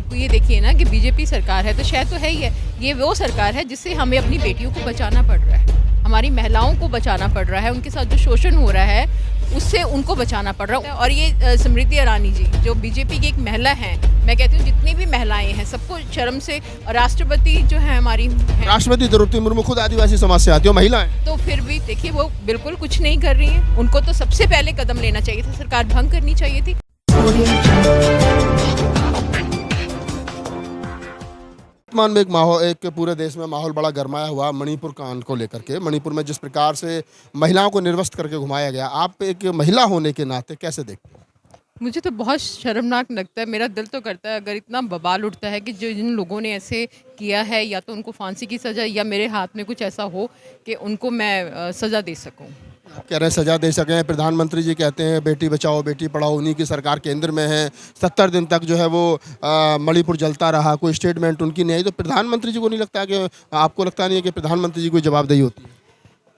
आपको ये देखिए ना कि बीजेपी सरकार है तो शायद तो है ही है, ये वो सरकार है जिससे हमें अपनी बेटियों को बचाना पड़ रहा है, हमारी महिलाओं को बचाना पड़ रहा है, उनके साथ जो शोषण हो रहा है उससे उनको बचाना पड़ रहा है। और ये स्मृति ईरानी जी जो बीजेपी की एक महिला हैं, मैं कहती हूँ जितनी भी महिलाएं हैं सबको शर्म से, राष्ट्रपति जो है हमारी राष्ट्रपति द्रौपदी मुर्मू खुद आदिवासी समाज से आती है, महिला है। तो फिर भी देखिए वो बिल्कुल कुछ नहीं कर रही हैं, उनको तो सबसे पहले कदम लेना चाहिए था, सरकार भंग करनी चाहिए थी। वर्तमान में एक पूरे देश में माहौल बड़ा गरमाया हुआ मणिपुर कांड को लेकर के। मणिपुर में जिस प्रकार से महिलाओं को निर्वस्त्र करके घुमाया गया, आप एक महिला होने के नाते कैसे देखते हैं? मुझे तो बहुत शर्मनाक लगता है, मेरा दिल तो करता है अगर इतना बवाल उठता है कि जो जिन लोगों ने ऐसे किया है या तो उनको फांसी की सज़ा या मेरे हाथ में कुछ ऐसा हो कि उनको मैं सज़ा दे सकूं। आप कह रहे हैं सजा दे सकें, प्रधानमंत्री जी कहते हैं बेटी बचाओ बेटी पढ़ाओ, उन्हीं की सरकार केंद्र में है, 70 दिन तक जो है वो मणिपुर जलता रहा, कोई स्टेटमेंट उनकी नहीं आई। तो प्रधानमंत्री जी को नहीं लगता कि आपको लगता नहीं है कि प्रधानमंत्री जी को जवाबदेही होती है?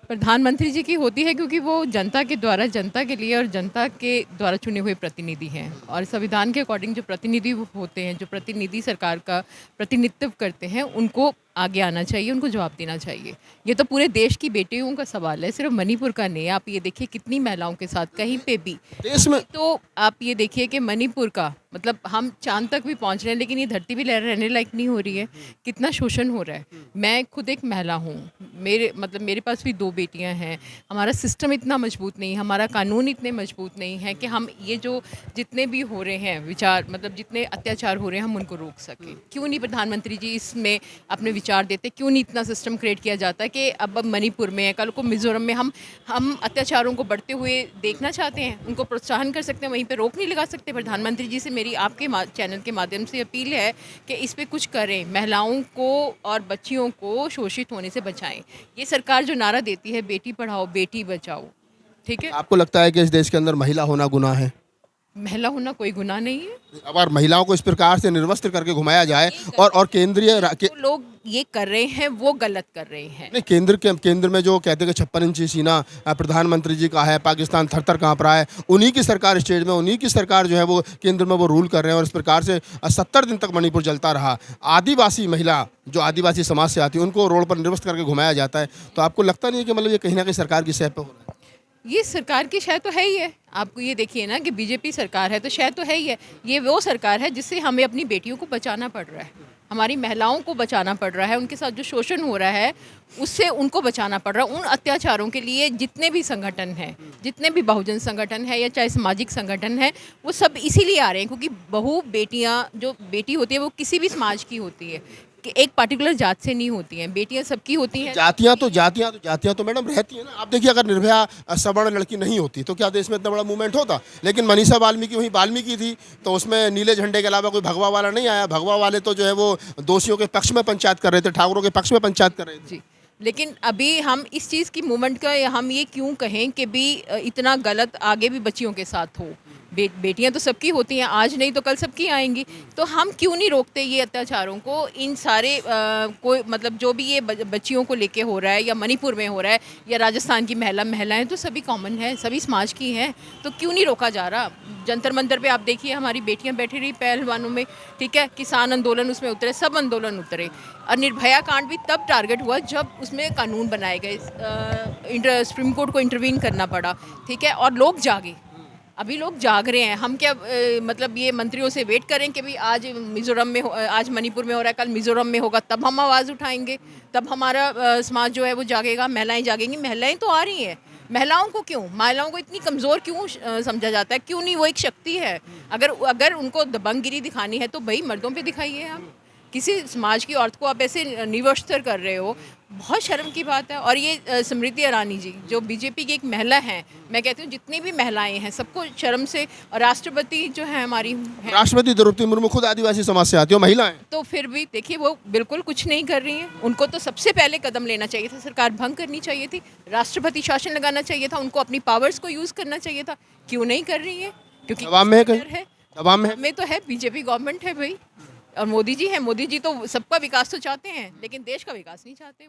प्रधानमंत्री जी की होती है क्योंकि वो जनता के द्वारा, जनता के लिए और जनता के द्वारा चुने हुए प्रतिनिधि हैं, और संविधान के अकॉर्डिंग जो प्रतिनिधि होते हैं, जो प्रतिनिधि सरकार का प्रतिनिधित्व करते हैं, उनको आगे आना चाहिए, उनको जवाब देना चाहिए। ये तो पूरे देश की बेटियों का सवाल है, सिर्फ मणिपुर का नहीं। आप ये देखिए कितनी महिलाओं के साथ कहीं पे भी देश में, तो आप ये देखिए कि मणिपुर का मतलब हम चांद तक भी पहुंच रहे हैं लेकिन ये धरती भी रहने लायक नहीं हो रही है, कितना शोषण हो रहा है। मैं खुद एक महिला हूँ, मेरे पास भी 2 बेटियाँ हैं। हमारा सिस्टम इतना मजबूत नहीं, हमारा कानून इतने मजबूत नहीं है कि हम ये जो जितने भी हो रहे हैं विचार, मतलब जितने अत्याचार हो रहे हैं हम उनको रोक सकें। क्यों नहीं प्रधानमंत्री जी इसमें अपने विचार देते? क्यों नहीं इतना सिस्टम क्रिएट किया जाता है कि अब मणिपुर में, कल को मिजोरम में हम अत्याचारों को बढ़ते हुए देखना चाहते हैं, उनको प्रोत्साहन कर सकते हैं, वहीं पे रोक नहीं लगा सकते? प्रधानमंत्री जी से मेरी आपके चैनल के माध्यम से अपील है कि इस पे कुछ करें, महिलाओं को और बच्चियों को शोषित होने से बचाएं। ये सरकार जो नारा देती है बेटी पढ़ाओ बेटी बचाओ, ठीक है, आपको लगता है कि इस देश के अंदर महिला होना गुनाह है? महिला होना कोई गुनाह नहीं है। अगर महिलाओं को इस प्रकार से निर्वस्त्र करके घुमाया जाए और केंद्रीय जो लोग ये कर रहे हैं वो गलत कर रहे हैं। नहीं, केंद्र में जो कहते हैं कि 56 इंची सीना प्रधानमंत्री जी का है, पाकिस्तान थर-थर कांप रहा है, उन्हीं की सरकार स्टेट में, उन्हीं की सरकार जो है वो केंद्र में वो रूल कर रहे हैं, और इस प्रकार से 70 दिन तक मणिपुर जलता रहा। आदिवासी महिला जो आदिवासी समाज से आती है उनको रोड पर निर्वस्त्र करके घुमाया जाता है। तो आपको लगता नहीं है कि मतलब ये कहीं ना कहीं सरकार की सह पे हो रहा है? ये सरकार की शायद तो है ही है। आपको ये देखिए ना कि बीजेपी सरकार है तो शायद तो है ही है, ये वो सरकार है जिससे हमें अपनी बेटियों को बचाना पड़ रहा है, हमारी महिलाओं को बचाना पड़ रहा है, उनके साथ जो शोषण हो रहा है उससे उनको बचाना पड़ रहा है। उन अत्याचारों के लिए जितने भी संगठन हैं, जितने भी बहुजन संगठन है या चाहे सामाजिक संगठन है, वो सब इसीलिए आ रहे हैं क्योंकि बेटियाँ जो बेटी होती है वो किसी भी समाज की होती है, कि एक पर्टिकुलर जात से नहीं होती हैं, बेटियां सबकी होती हैं। जातियां तो मैडम रहती है ना। आप देखिए अगर निर्भया सवर्ण लड़की नहीं होती तो क्या देश में इतना बड़ा मूवमेंट होता? लेकिन मनीषा वाल्मीकि वही वाल्मीकि थी, तो उसमें नीले झंडे के अलावा कोई भगवा वाला नहीं आया। भगवा वाले तो जो है वो दोषियों के पक्ष में पंचायत कर रहे थे, ठाकुरों के पक्ष में पंचायत कर रहे थे। जी, लेकिन अभी हम इस चीज़ की मूवमेंट का हम ये क्यों कहें कि भी इतना गलत आगे भी बच्चियों के साथ हो? बेटियां तो सबकी होती हैं, आज नहीं तो कल सबकी आएंगी, तो हम क्यों नहीं रोकते ये अत्याचारों को? इन सारे कोई मतलब जो भी ये बच्चियों को लेके हो रहा है या मणिपुर में हो रहा है या राजस्थान की महिलाएं तो सभी कॉमन है, सभी समाज की हैं, तो क्यों नहीं रोका जा रहा? जंतर मंतर पे आप देखिए हमारी बेटियां बैठी रही पहलवानों में, ठीक है, किसान आंदोलन उसमें उतरे, सब आंदोलन उतरे, और निर्भया कांड भी तब टारगेट हुआ जब उसमें कानून बनाए गए, सुप्रीम कोर्ट को इंटरवीन करना पड़ा, ठीक है, और लोग जागे। अभी लोग जाग रहे हैं। हम क्या मतलब ये मंत्रियों से वेट करें कि भाई आज मिज़ोरम में आज मणिपुर में हो रहा है, कल मिज़ोरम में होगा, तब हम आवाज़ उठाएंगे, तब हमारा समाज जो है वो जागेगा, महिलाएं जागेंगी। महिलाएं तो आ रही हैं, महिलाओं को क्यों, महिलाओं को इतनी कमज़ोर क्यों समझा जाता है? क्यों नहीं? वो एक शक्ति है। अगर उनको दबंगगिरी दिखानी है तो भाई मर्दों पे दिखाइए। आप किसी समाज की औरत को आप ऐसे निवस्त्र कर रहे हो, बहुत शर्म की बात है। और ये स्मृति ईरानी जी जो बीजेपी की एक महिला हैं, मैं कहती हूँ जितनी भी महिलाएं हैं सबको शर्म से, और राष्ट्रपति जो है हमारी राष्ट्रपति द्रौपदी मुर्मू खुद आदिवासी समाज से आती है, महिला है, तो फिर भी देखिए वो बिल्कुल कुछ नहीं कर रही हैं, उनको तो सबसे पहले कदम लेना चाहिए था, सरकार भंग करनी चाहिए थी, राष्ट्रपति शासन लगाना चाहिए था, उनको अपनी पावर्स को यूज़ करना चाहिए था। क्यों नहीं कर रही है? क्योंकि दबाव में तो है, बीजेपी गवर्नमेंट है भाई, और मोदी जी हैं। मोदी जी तो सबका विकास तो चाहते हैं लेकिन देश का विकास नहीं चाहते।